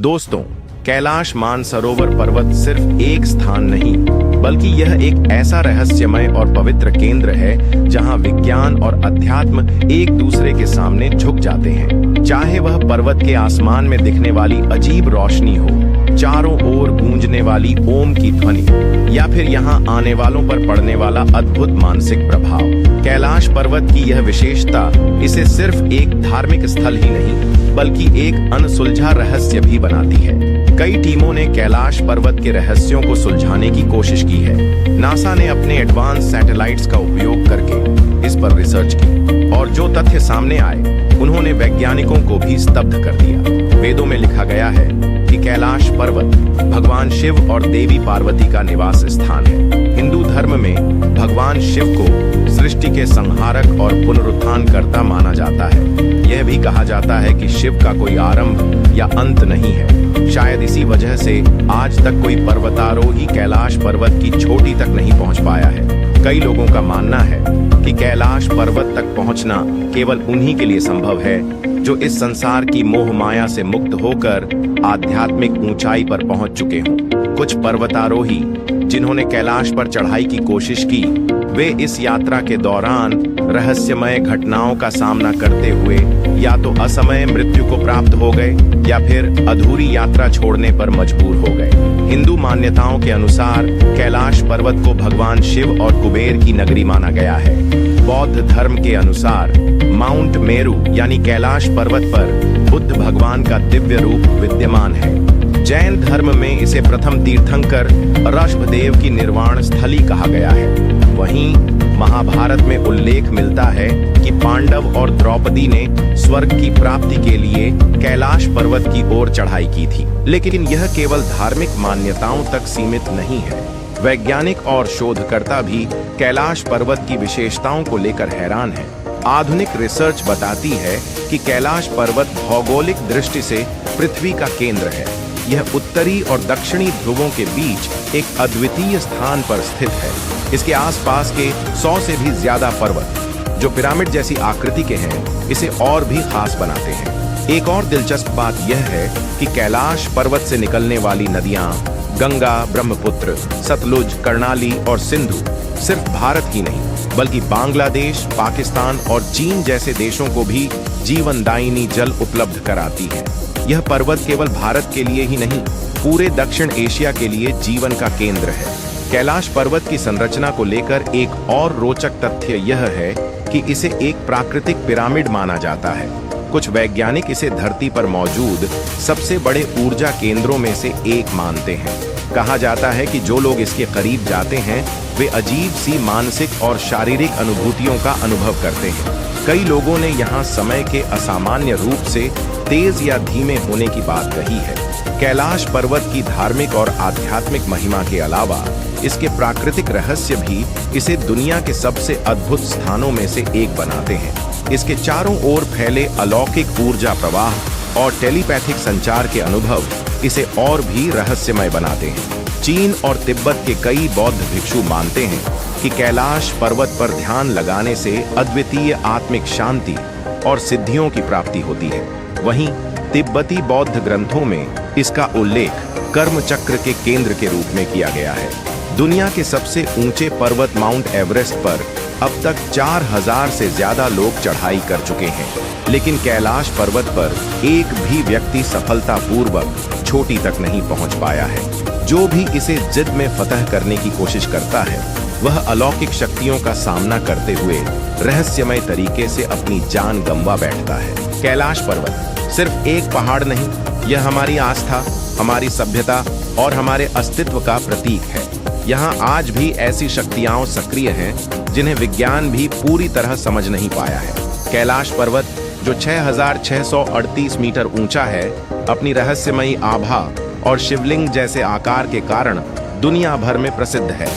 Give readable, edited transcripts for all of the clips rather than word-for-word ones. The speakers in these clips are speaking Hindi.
दोस्तों, कैलाश मानसरोवर पर्वत सिर्फ एक स्थान नहीं, बल्कि यह एक ऐसा रहस्यमय और पवित्र केंद्र है जहां विज्ञान और अध्यात्म एक दूसरे के सामने झुक जाते हैं। चाहे वह पर्वत के आसमान में दिखने वाली अजीब रोशनी हो, चारों ओर गूंजने वाली ओम की ध्वनि, या फिर यहाँ आने वालों पर पड़ने वाला अद्भुत मानसिक प्रभाव। कैलाश पर्वत की यह विशेषता इसे सिर्फ एक धार्मिक स्थल ही नहीं, बल्कि एक अनसुलझा रहस्य भी बनाती है। कई टीमों ने कैलाश पर्वत के रहस्यों को सुलझाने की कोशिश की है। नासा ने अपने एडवांस सैटेलाइट्स का उपयोग करके इस पर रिसर्च की, और जो तथ्य सामने आए उन्होंने वैज्ञानिकों को भी स्तब्ध कर दिया। वेदों में लिखा गया है कि कैलाश पर्वत भगवान शिव और देवी पार्वती का निवास स्थान है। हिंदू धर्म में भगवान शिव को सृष्टि के संहारक और पुनरुत्थानकर्ता माना जाता है। यह भी कहा जाता है कि शिव का कोई आरंभ या अंत नहीं है। शायद इसी वजह से आज तक कोई पर्वतारोही कैलाश पर्वत की चोटी तक नहीं पहुंच पाया है। कई लोगों का मानना है कि कैलाश पर्वत तक पहुंचना केवल उन्हीं के लिए संभव है जो इस संसार की मोह माया से मुक्त होकर आध्यात्मिक ऊंचाई पर पहुंच चुके हों। कुछ पर्वतारोही जिन्होंने कैलाश पर चढ़ाई की कोशिश की, वे इस यात्रा के दौरान रहस्यमय घटनाओं का सामना करते हुए या तो असमय मृत्यु को प्राप्त हो गए या फिर अधूरी यात्रा छोड़ने पर मजबूर हो गए। हिंदू मान्यताओं के अनुसार कैलाश पर्वत को भगवान शिव और कुबेर की नगरी माना गया है। बौद्ध धर्म के अनुसार माउंट मेरू यानी कैलाश पर्वत पर बुद्ध भगवान का दिव्य रूप विद्यमान है। जैन धर्म में इसे प्रथम तीर्थंकर ऋषभदेव की निर्वाण स्थली कहा गया है। वहीं महाभारत में उल्लेख मिलता है कि पांडव और द्रौपदी ने स्वर्ग की प्राप्ति के लिए कैलाश पर्वत की ओर चढ़ाई की थी। लेकिन यह केवल धार्मिक मान्यताओं तक सीमित नहीं है। वैज्ञानिक और शोधकर्ता भी कैलाश पर्वत की विशेषताओं को लेकर हैरान हैं। आधुनिक रिसर्च बताती है कि कैलाश पर्वत भौगोलिक दृष्टि से पृथ्वी का केंद्र है। यह उत्तरी और दक्षिणी ध्रुवों के बीच एक अद्वितीय स्थान पर स्थित है। इसके आसपास के 100 से भी ज्यादा पर्वत जो पिरामिड जैसी आकृति के हैं, इसे और भी खास बनाते हैं। एक और दिलचस्प बात यह है कि कैलाश पर्वत से निकलने वाली नदियां गंगा, ब्रह्मपुत्र, सतलुज, कर्णाली और सिंधु सिर्फ भारत ही नहीं, बल्कि बांग्लादेश, पाकिस्तान और चीन जैसे देशों को भी जीवनदायिनी जल उपलब्ध कराती है। यह पर्वत केवल भारत के लिए ही नहीं, पूरे दक्षिण एशिया के लिए जीवन का केंद्र है। कैलाश पर्वत की संरचना को लेकर एक और रोचक तथ्य यह है कि इसे एक प्राकृतिक पिरामिड माना जाता है। कुछ वैज्ञानिक इसे धरती पर मौजूद सबसे बड़े ऊर्जा केंद्रों में से एक मानते हैं। कहा जाता है कि जो लोग इसके करीब जाते हैं वे अजीब सी मानसिक और शारीरिक अनुभूतियों का अनुभव करते हैं। कई लोगों ने यहाँ समय के असामान्य रूप से तेज या धीमे होने की बात कही है। कैलाश पर्वत की धार्मिक और आध्यात्मिक महिमा के अलावा इसके प्राकृतिक रहस्य भी इसे दुनिया के सबसे अद्भुत स्थानों में से एक बनाते हैं। इसके चारों ओर फैले अलौकिक ऊर्जा प्रवाह और टेलीपैथिक संचार के अनुभव इसे और भी रहस्यमय बनाते हैं। चीन और तिब्बत के कई बौद्ध भिक्षु मानते हैं कि कैलाश पर्वत पर ध्यान लगाने से अद्वितीय आत्मिक शांति और सिद्धियों की प्राप्ति होती है। वहीं तिब्बती बौद्ध ग्रंथों में इसका उल्लेख कर्म चक्र के केंद्र के रूप में किया गया है। दुनिया के सबसे ऊंचे पर्वत माउंट एवरेस्ट पर अब तक 4000 से ज्यादा लोग चढ़ाई कर चुके हैं, लेकिन कैलाश पर्वत पर एक भी व्यक्ति सफलतापूर्वक चोटी तक नहीं पहुंच पाया है। जो भी इसे जिद में फतह करने की कोशिश करता है, वह अलौकिक शक्तियों का सामना करते हुए रहस्यमय तरीके से अपनी जान गंवा बैठता है। कैलाश पर्वत सिर्फ एक पहाड़ नहीं, यह हमारी आस्था, हमारी सभ्यता और हमारे अस्तित्व का प्रतीक है। यहाँ आज भी ऐसी शक्तियां सक्रिय हैं जिन्हें विज्ञान भी पूरी तरह समझ नहीं पाया है। कैलाश पर्वत जो 6638 मीटर ऊंचा है, अपनी रहस्यमयी आभा और शिवलिंग जैसे आकार के कारण दुनिया भर में प्रसिद्ध है।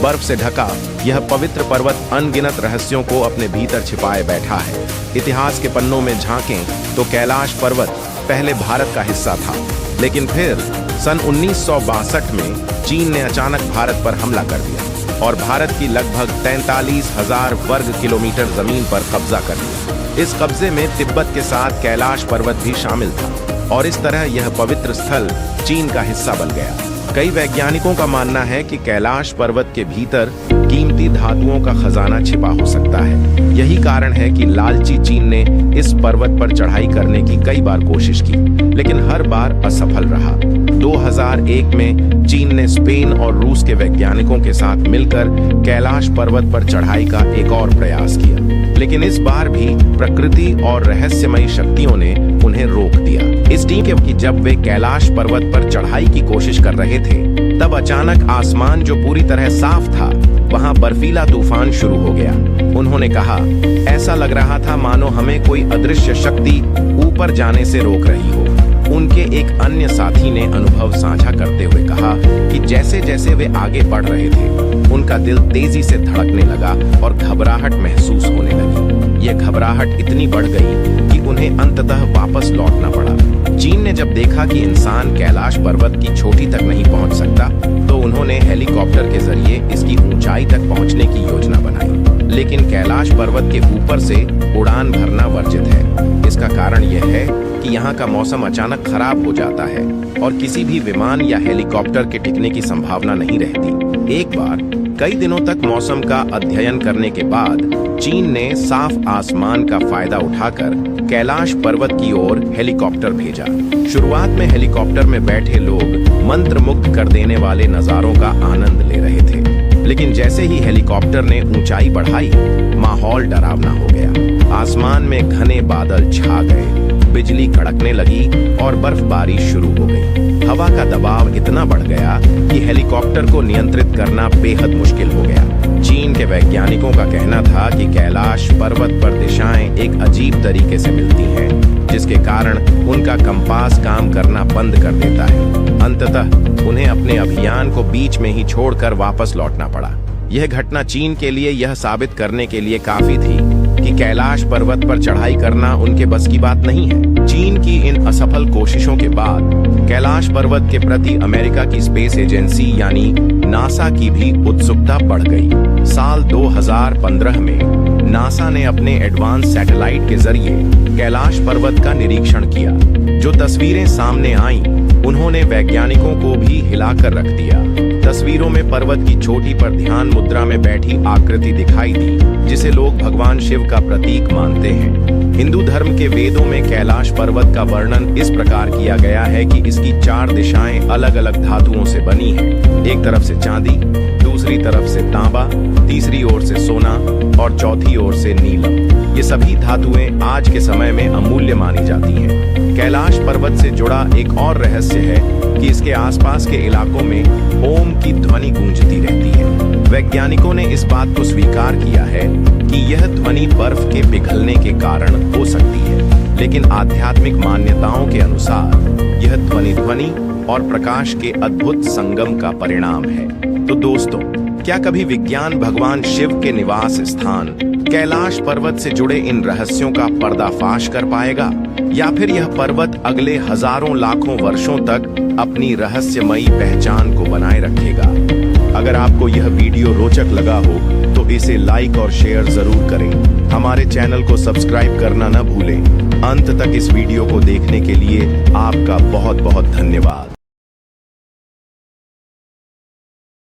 बर्फ से ढका यह पवित्र पर्वत अनगिनत रहस्यों को अपने भीतर छिपाए बैठा है। इतिहास के पन्नों में झांकें तो कैलाश पर्वत पहले भारत का हिस्सा था, लेकिन फिर सन 1962 में चीन ने अचानक भारत पर हमला कर दिया और भारत की लगभग 43,000 वर्ग किलोमीटर जमीन पर कब्जा कर लिया। इस कब्जे में तिब्बत के साथ कैलाश पर्वत भी शामिल था और इस तरह यह पवित्र स्थल चीन का हिस्सा बन गया। कई वैज्ञानिकों का मानना है कि कैलाश पर्वत के भीतर कीमती धातुओं का खजाना छिपा हो सकता है। यही कारण है कि लालची चीन ने इस पर्वत पर चढ़ाई करने की कई बार कोशिश की, लेकिन हर बार असफल रहा। 2001 में चीन ने स्पेन और रूस के वैज्ञानिकों के साथ मिलकर कैलाश पर्वत पर चढ़ाई का एक और प्रयास किया, लेकिन इस बार भी प्रकृति और रहस्यमयी शक्तियों ने उन्हें रोक दिया। इस टीम के कि जब वे कैलाश पर्वत पर चढ़ाई की कोशिश कर रहे थे, तब अचानक आसमान जो पूरी तरह साफ था, वहां बर्फीला तूफान शुरू हो गया। उन्होंने कहा, ऐसा लग रहा था मानो हमें कोई अदृश्य शक्ति ऊपर जाने से रोक रही हो। उनके एक अन्य साथी ने अनुभव साझा करते हुए कहा कि जैसे जैसे वे आगे बढ़ रहे थे, उनका दिल तेजी से धड़कने लगा और घबराहट महसूस होने लगी। यह घबराहट इतनी बढ़ गई कि उन्हें अंततः वापस लौटना पड़ा। चीन ने जब देखा कि इंसान कैलाश पर्वत की चोटी तक नहीं पहुंच सकता, तो उन्होंने हेलीकॉप्टर के जरिए इसकी ऊंचाई तक पहुंचने की योजना बनाई। लेकिन कैलाश पर्वत के ऊपर से उड़ान भरना वर्जित है। इसका कारण यह है कि यहाँ का मौसम अचानक खराब हो जाता है और किसी भी विमान या हेलीकॉप्टर के टिकने की संभावना नहीं रहती। एक बार कई दिनों तक मौसम का अध्ययन करने के बाद चीन ने साफ आसमान का फायदा उठाकर कैलाश पर्वत की ओर हेलीकॉप्टर भेजा। शुरुआत में हेलीकॉप्टर में बैठे लोग मंत्रमुग्ध कर देने वाले नजारों का आनंद ले रहे थे, लेकिन जैसे ही हेलीकॉप्टर ने ऊंचाई बढ़ाई, माहौल डरावना हो गया। आसमान में घने बादल छा गए, बिजली कड़कने लगी और बर्फबारी शुरू हो गई। हवा का दबाव इतना बढ़ गया कि हेलीकॉप्टर को नियंत्रित करना बेहद मुश्किल हो गया। चीन के वैज्ञानिकों का कहना था कि कैलाश पर्वत पर दिशाएं एक अजीब तरीके से मिलती हैं, जिसके कारण उनका कंपास काम करना बंद कर देता है। अंततः उन्हें अपने अभियान को बीच में ही छोड़कर वापस लौटना पड़ा। यह घटना चीन के लिए यह साबित करने के लिए काफी थी कि कैलाश पर्वत पर चढ़ाई करना उनके बस की बात नहीं है। चीन की इन असफल कोशिशों के बाद कैलाश पर्वत के प्रति अमेरिका की स्पेस एजेंसी यानी नासा की भी उत्सुकता बढ़ गई। साल 2015 में नासा ने अपने एडवांस सैटेलाइट के जरिए कैलाश पर्वत का निरीक्षण किया। जो तस्वीरें सामने आईं, उन्होंने वैज्ञानिकों को भी हिलाकर रख दिया। तस्वीरों में पर्वत की चोटी पर ध्यान मुद्रा में बैठी आकृति दिखाई दी, जिसे लोग भगवान शिव का प्रतीक मानते हैं। हिंदू धर्म के वेदों में कैलाश पर्वत का वर्णन इस प्रकार किया गया है कि इसकी 4 दिशाएं अलग अलग धातुओं से बनी हैं। एक तरफ से चांदी, दूसरी तरफ से तांबा, तीसरी ओर से सोना और चौथी ओर से नीलम। ये सभी धातुएं आज के समय में अमूल्य मानी जाती हैं। कैलाश पर्वत से जुड़ा एक और रहस्य है कि इसके आसपास के इलाकों में ओम की ध्वनि गूंजती रहती है। वैज्ञानिकों ने इस बात को स्वीकार किया है कि यह ध्वनि बर्फ के पिघलने के कारण हो सकती है, लेकिन आध्यात्मिक मान्यताओं के अनुसार यह ध्वनि और प्रकाश के अद्भुत संगम का परिणाम है। तो दोस्तों, क्या कभी विज्ञान भगवान शिव के निवास स्थान कैलाश पर्वत से जुड़े इन रहस्यों का पर्दाफाश कर पाएगा, या फिर यह पर्वत अगले हजारों लाखों वर्षों तक अपनी रहस्यमयी पहचान को बनाए रखेगा? अगर आपको यह वीडियो रोचक लगा हो तो इसे लाइक और शेयर जरूर करें। हमारे चैनल को सब्सक्राइब करना न भूलें। अंत तक इस वीडियो को देखने के लिए आपका बहुत बहुत धन्यवाद।